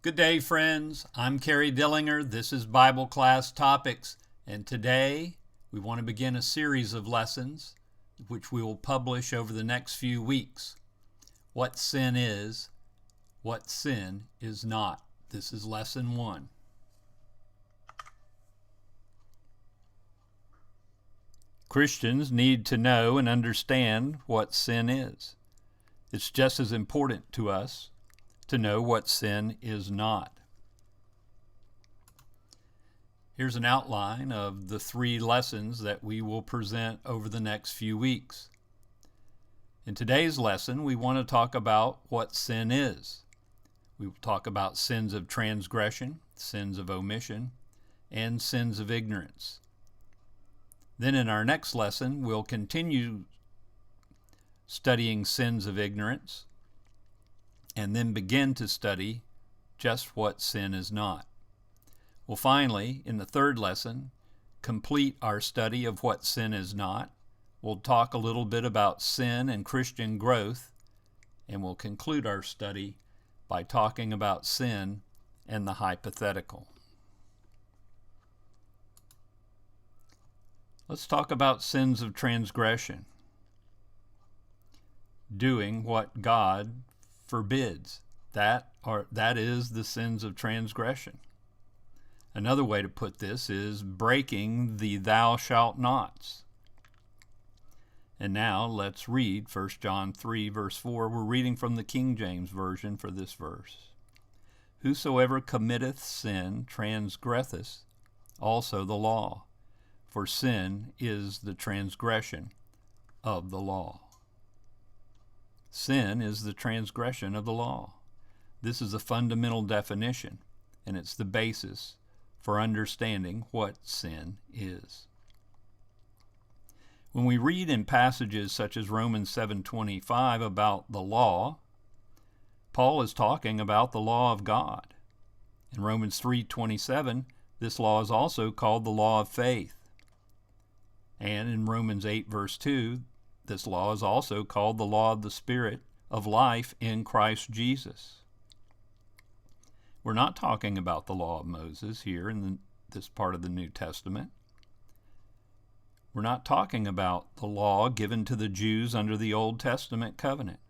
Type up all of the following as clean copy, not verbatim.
Good day, friends. I'm Kerry Dillinger. This is Bible Class Topics, and today we want to begin a series of lessons which we will publish over the next few weeks. What sin is, what sin is not. This is Lesson 1. Christians need to know and understand what sin is. It's just as important to us to know what sin is not. Here's an outline of the 3 lessons that we will present over the next few weeks. In today's lesson, we want to talk about what sin is. We will talk about sins of transgression, sins of omission, and sins of ignorance. Then in our next lesson, we'll continue studying sins of ignorance, and then begin to study just what sin is not. We'll finally, in the 3rd lesson, complete our study of what sin is not. We'll talk a little bit about sin and Christian growth, and we'll conclude our study by talking about sin and the hypothetical. Let's talk about sins of transgression. Doing what God forbids. That is the sins of transgression. Another way to put this is breaking the thou shalt nots. And now let's read 1 John 3 verse 4. We're reading from the King James Version for this verse. Whosoever committeth sin transgresseth also the law, for sin is the transgression of the law. Sin is the transgression of the law. This is a fundamental definition, and it's the basis for understanding what sin is. When we read in passages such as Romans 7:25 about the law, Paul is talking about the law of God. In Romans 3:27, this law is also called the law of faith. And in Romans 8 verse 2, this law is also called the law of the Spirit of life in Christ Jesus. We're not talking about the law of Moses here in this part of the New Testament. We're not talking about the law given to the Jews under the Old Testament covenant.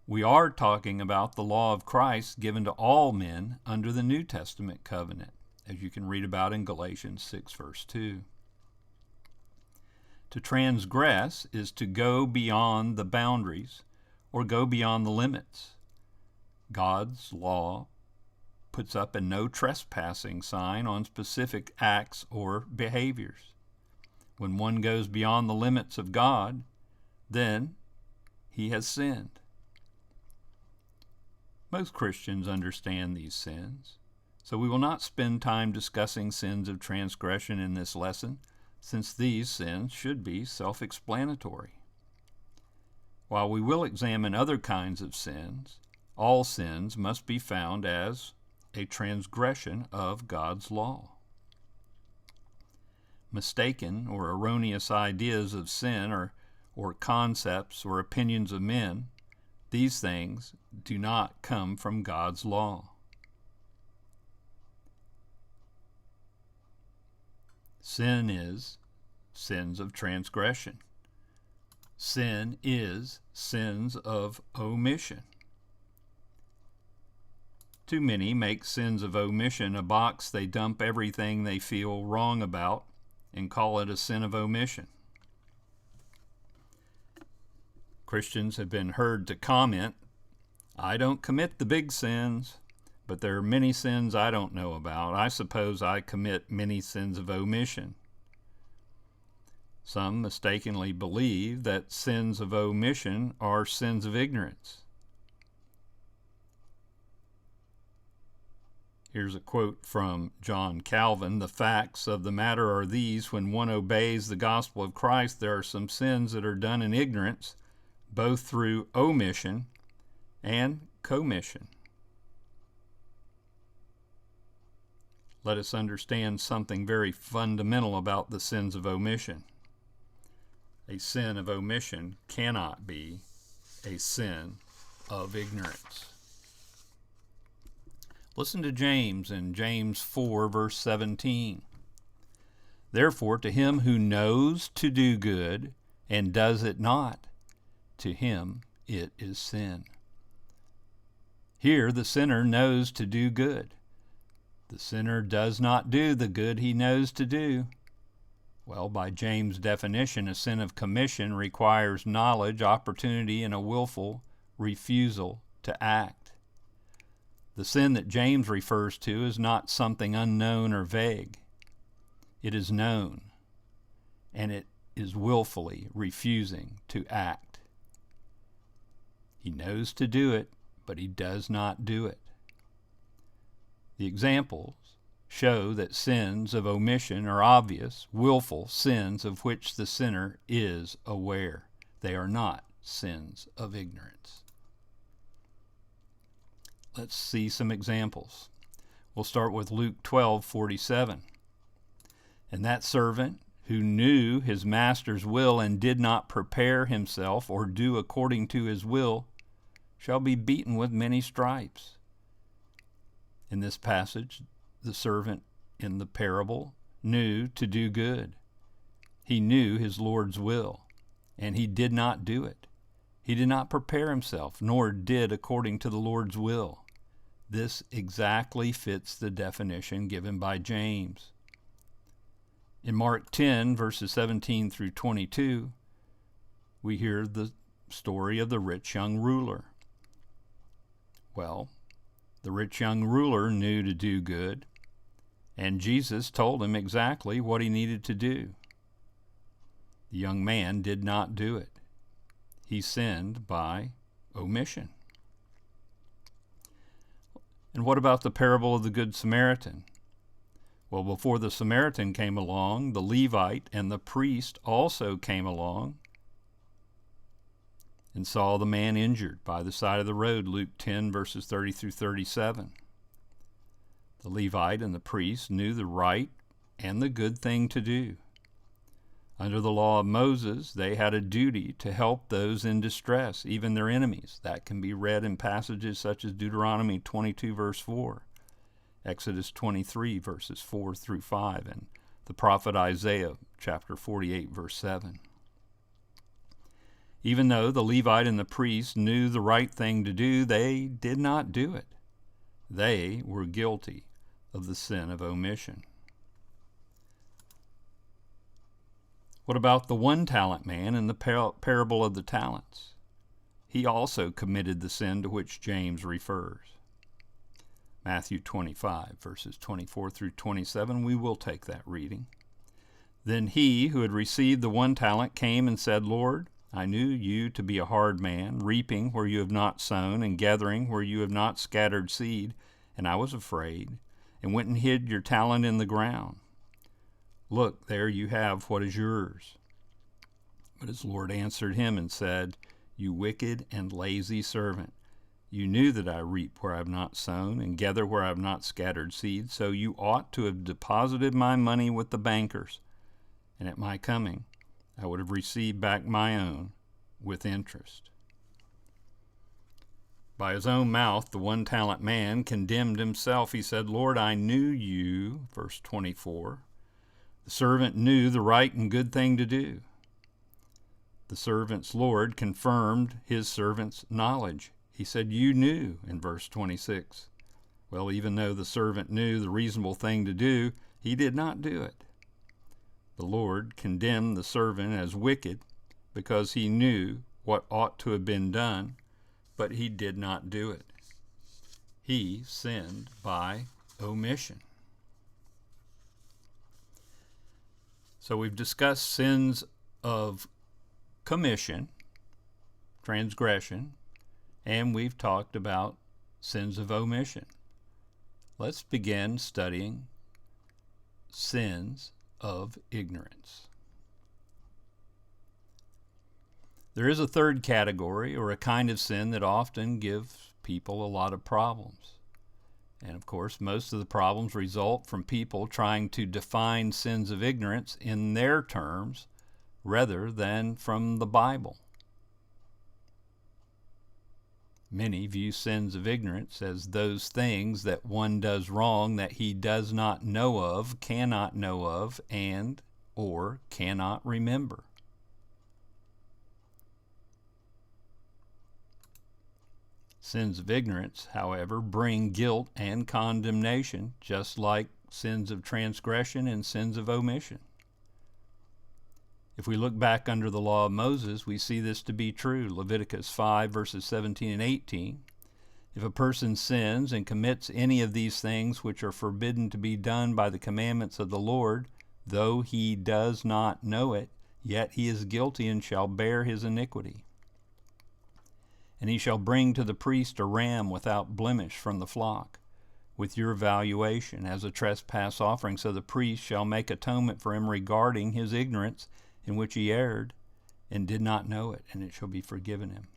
We are talking about the law of Christ given to all men under the New Testament covenant, as you can read about in Galatians 6 verse 2. To transgress is to go beyond the boundaries or go beyond the limits. God's law puts up a no trespassing sign on specific acts or behaviors. When one goes beyond the limits of God, then he has sinned. Most Christians understand these sins, so we will not spend time discussing sins of transgression in this lesson, since these sins should be self-explanatory. While we will examine other kinds of sins, all sins must be found as a transgression of God's law. Mistaken or erroneous ideas of sin or concepts or opinions of men, these things do not come from God's law. Sin is sins of transgression. Sin is sins of omission. Too many make sins of omission a box they dump everything they feel wrong about and call it a sin of omission. Christians have been heard to comment, "I don't commit the big sins, but there are many sins I don't know about. I suppose I commit many sins of omission." Some mistakenly believe that sins of omission are sins of ignorance. Here's a quote from John Calvin. "The facts of the matter are these: when one obeys the gospel of Christ, there are some sins that are done in ignorance, both through omission and commission." Let us understand something very fundamental about the sins of omission. A sin of omission cannot be a sin of ignorance. Listen to James in James 4, verse 17. Therefore, to him who knows to do good and does it not, to him it is sin. Here the sinner knows to do good. The sinner does not do the good he knows to do. Well, by James' definition, a sin of commission requires knowledge, opportunity, and a willful refusal to act. The sin that James refers to is not something unknown or vague. It is known, and it is willfully refusing to act. He knows to do it, but he does not do it. The examples show that sins of omission are obvious, willful sins of which the sinner is aware. They are not sins of ignorance. Let's see some examples. We'll start with Luke 12:47. And that servant who knew his master's will and did not prepare himself or do according to his will shall be beaten with many stripes. In this passage, the servant in the parable knew to do good. He knew his Lord's will, and he did not do it. He did not prepare himself, nor did according to the Lord's will. This exactly fits the definition given by James. In Mark 10, verses 17 through 22, we hear the story of the rich young ruler. Well, the rich young ruler knew to do good, and Jesus told him exactly what he needed to do. The young man did not do it. He sinned by omission. And what about the parable of the Good Samaritan? Well, before the Samaritan came along, the Levite and the priest also came along and saw the man injured by the side of the road, Luke 10, verses 30 through 37. The Levite and the priest knew the right and the good thing to do. Under the law of Moses, they had a duty to help those in distress, even their enemies. That can be read in passages such as Deuteronomy 22, verse 4. Exodus 23, verses 4 through 5, and the prophet Isaiah, chapter 48, verse 7. Even though the Levite and the priest knew the right thing to do, they did not do it. They were guilty of the sin of omission. What about the one-talent man in the parable of the talents? He also committed the sin to which James refers. Matthew 25, verses 24 through 27, we will take that reading. Then he who had received the one talent came and said, Lord, I knew you to be a hard man, reaping where you have not sown, and gathering where you have not scattered seed, and I was afraid, and went and hid your talent in the ground. Look, there you have what is yours. But his Lord answered him and said, You wicked and lazy servant, you knew that I reap where I have not sown, and gather where I have not scattered seed, so you ought to have deposited my money with the bankers, and at my coming I would have received back my own with interest. By his own mouth, the one-talent man condemned himself. He said, Lord, I knew you, verse 24. The servant knew the right and good thing to do. The servant's Lord confirmed his servant's knowledge. He said, you knew, in verse 26. Well, even though the servant knew the reasonable thing to do, he did not do it. The Lord condemned the servant as wicked because he knew what ought to have been done, but he did not do it. He sinned by omission. So we've discussed sins of commission, transgression, and we've talked about sins of omission. Let's begin studying sins of ignorance. There is a third category, or a kind of sin, that often gives people a lot of problems. And of course, most of the problems result from people trying to define sins of ignorance in their terms rather than from the Bible. Many view sins of ignorance as those things that one does wrong that he does not know of, cannot know of, and or cannot remember. Sins of ignorance, however, bring guilt and condemnation, just like sins of transgression and sins of omission. If we look back under the law of Moses, we see this to be true. Leviticus 5, verses 17 and 18. If a person sins and commits any of these things which are forbidden to be done by the commandments of the Lord, though he does not know it, yet he is guilty and shall bear his iniquity. And he shall bring to the priest a ram without blemish from the flock, with your valuation, as a trespass offering. So the priest shall make atonement for him regarding his ignorance, in which he erred and did not know it, and it shall be forgiven him.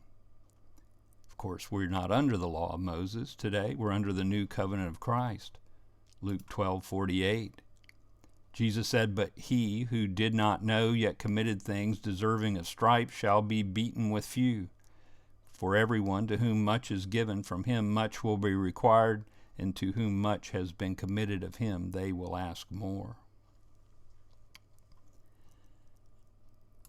Of course, we're not under the law of Moses today. We're under the new covenant of Christ. Luke 12:48. Jesus said, "But he who did not know yet committed things deserving of stripes shall be beaten with few. For everyone to whom much is given, from him much will be required, and to whom much has been committed of him, they will ask more."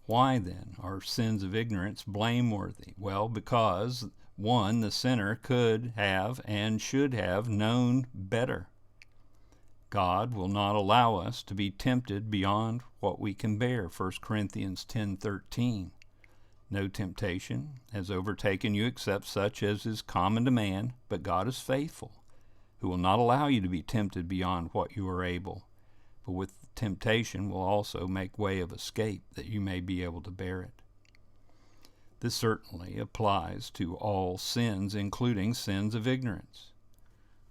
Why then are sins of ignorance blameworthy? Well, because, one, the sinner could have and should have known better. God will not allow us to be tempted beyond what we can bear. 1 Corinthians 10:13. No temptation has overtaken you except such as is common to man, but God is faithful, who will not allow you to be tempted beyond what you are able, but with temptation will also make way of escape, that you may be able to bear it. This certainly applies to all sins, including sins of ignorance.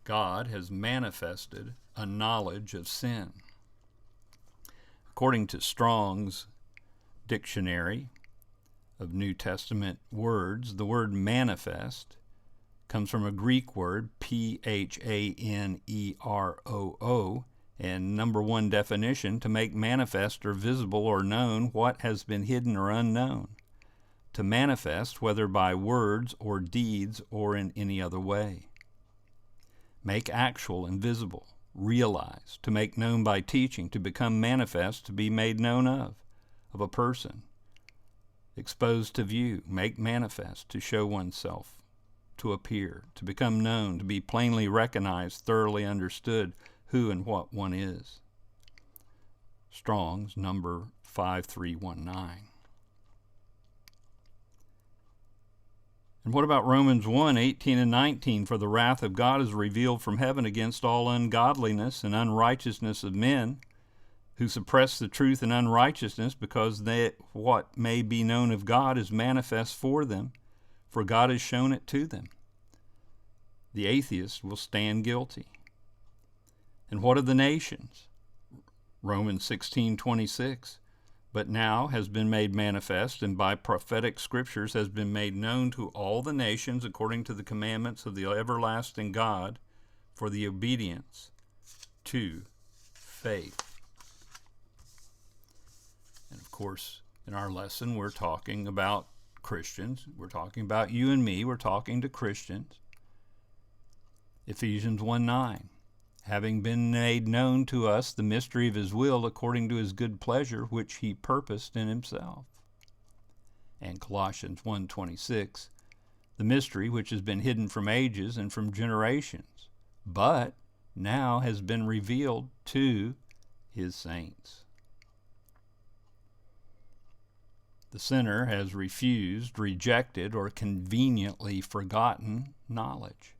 God has manifested a knowledge of sin. According to Strong's Dictionary of New Testament words, the word manifest comes from a Greek word, phaneroo, and number one definition, to make manifest or visible or known what has been hidden or unknown. To manifest, whether by words or deeds or in any other way. Make actual and visible, realize, to make known by teaching, to become manifest, to be made known of a person. Exposed to view, make manifest, to show oneself, to appear, to become known, to be plainly recognized, thoroughly understood, who and what one is. Strong's number 5319. And what about Romans 1:18 and 19? For the wrath of God is revealed from heaven against all ungodliness and unrighteousness of men, who suppress the truth in unrighteousness, because what may be known of God is manifest for them, for God has shown it to them. The atheist will stand guilty. And what of the nations? Romans 16:26. But now has been made manifest, and by prophetic scriptures has been made known to all the nations according to the commandments of the everlasting God, for the obedience to faith. And of course, in our lesson, we're talking about Christians. We're talking about you and me. We're talking to Christians. Ephesians 1:9. Having been made known to us the mystery of his will according to his good pleasure, which he purposed in himself. And Colossians 1:26. The mystery which has been hidden from ages and from generations, but now has been revealed to his saints. The sinner has refused, rejected, or conveniently forgotten knowledge.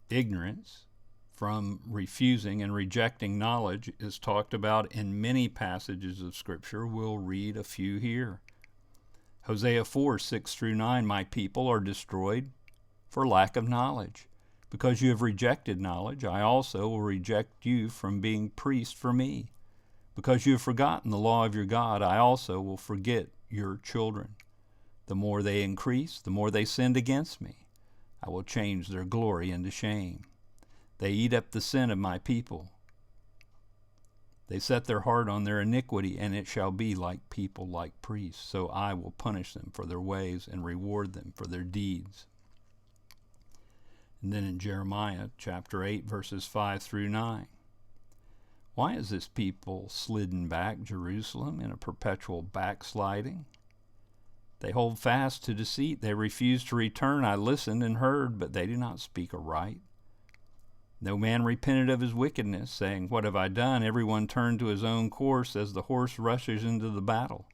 Ignorance from refusing and rejecting knowledge is talked about in many passages of Scripture. We'll read a few here. Hosea 4:6-9, my people are destroyed for lack of knowledge. Because you have rejected knowledge, I also will reject you from being priest for me. Because you have forgotten the law of your God, I also will forget your children. The more they increase, the more they sinned against me. I will change their glory into shame. They eat up the sin of my people. They set their heart on their iniquity, and it shall be like people, like priests. So I will punish them for their ways and reward them for their deeds. And then in Jeremiah chapter 8, verses 5 through 9. Why is this people slidden back, Jerusalem, in a perpetual backsliding? They hold fast to deceit. They refuse to return. I listened and heard, but they do not speak aright. No man repented of his wickedness, saying, What have I done? Everyone turned to his own course as the horse rushes into the battle.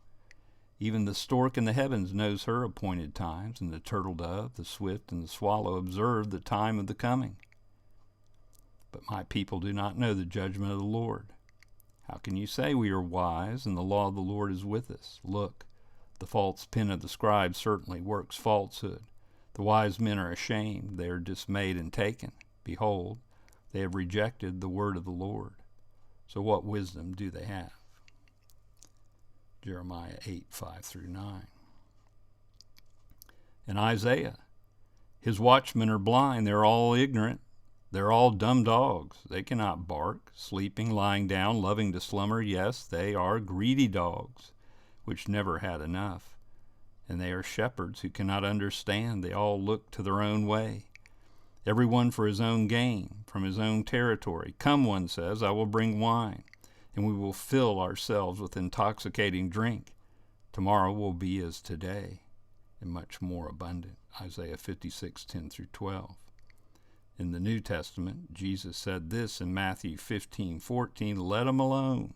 Even the stork in the heavens knows her appointed times, and the turtle dove, the swift, and the swallow observe the time of the coming. But my people do not know the judgment of the Lord. How can you say we are wise, and the law of the Lord is with us? Look, the false pen of the scribe certainly works falsehood. The wise men are ashamed. They are dismayed and taken. Behold, they have rejected the word of the Lord. So what wisdom do they have? Jeremiah 8, 5 through 9. And Isaiah, his watchmen are blind. They're all ignorant. They're all dumb dogs. They cannot bark, sleeping, lying down, loving to slumber. Yes, they are greedy dogs, which never had enough. And they are shepherds who cannot understand. They all look to their own way, everyone for his own gain, from his own territory. Come, one says, I will bring wine, and we will fill ourselves with intoxicating drink. Tomorrow will be as today, and much more abundant. Isaiah 56, 10 through 12. In the New Testament, Jesus said this in Matthew 15, 14, Let them alone.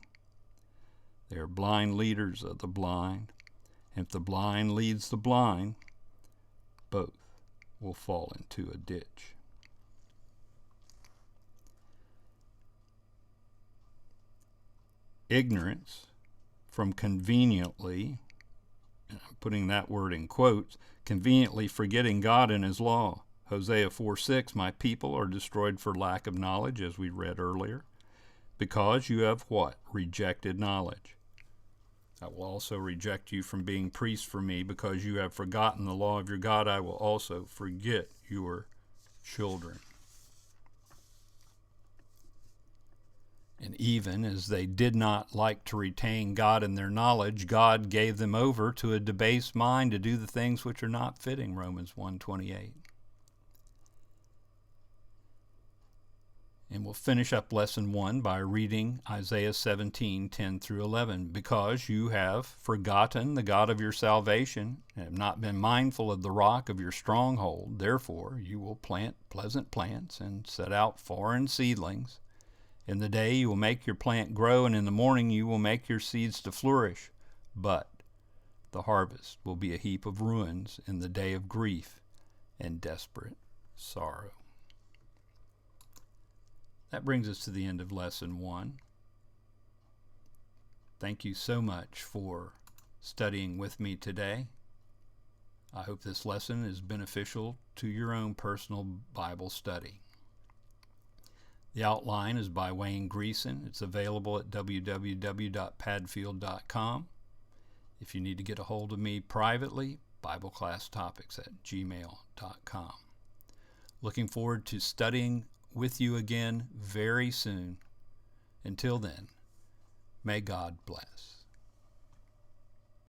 They are blind leaders of the blind. If the blind leads the blind, both will fall into a ditch. Ignorance from conveniently, and I'm putting that word in quotes, conveniently forgetting God and his law. Hosea 4:6, my people are destroyed for lack of knowledge, as we read earlier, because you have what? Rejected knowledge. I will also reject you from being priests for me, because you have forgotten the law of your God. I will also forget your children. And even as they did not like to retain God in their knowledge, God gave them over to a debased mind to do the things which are not fitting, Romans 1:28. And we'll finish up lesson 1 by reading Isaiah 17, 10 through 11. Because you have forgotten the God of your salvation, and have not been mindful of the rock of your stronghold, therefore you will plant pleasant plants and set out foreign seedlings. In the day you will make your plant grow, and in the morning you will make your seeds to flourish. But the harvest will be a heap of ruins in the day of grief and desperate sorrow. That brings us to the end of lesson 1. Thank you so much for studying with me today. I hope this lesson is beneficial to your own personal Bible study. The outline is by Wayne Greason. It's available at www.padfield.com. If you need to get a hold of me privately, BibleClassTopics@gmail.com. Looking forward to studying with you again very soon. Until then, may God bless.